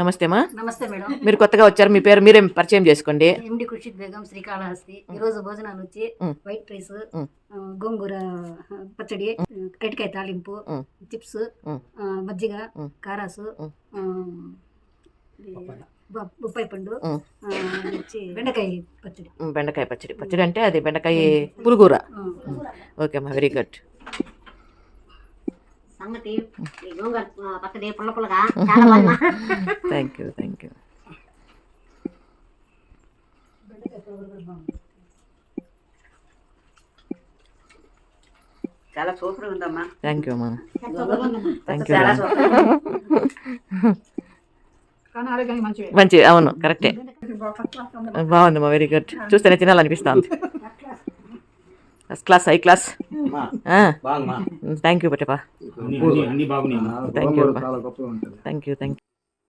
నమస్తే అమ్మా. నమస్తే మేడం. మీరు కొత్తగా వచ్చారు, మీ పేరు మీరే పరిచయం చేసుకోండి. ఎండి ఖుర్షిద్ బేగం, శ్రీకాళహస్తి. ఈ రోజు భోజనాలు వచ్చి వైట్ రైస్, గోంగూర పచ్చడి, అరటికాయ తాలింపు, చిప్స్, మజ్జిగ, కారాసు, బొప్పాయి పండు, బెండకాయ పచ్చడి. బెండకాయ పచ్చడి. పచ్చడి అంటే అది బెండకాయ పులుగూర. ఓకే అమ్మా, వెరీ గుడ్. Thank you. చాలా సూపర్ ఉందమ్మా. థ్యాంక్ యూ అమ్మా. మంచి, అవును, కరెక్టే. బాగుందమ్మా, వెరీ గుడ్. చూస్తేనే తినాలనిపిస్తుంది. First class, high class. Thank you బట్టపా. Thank you.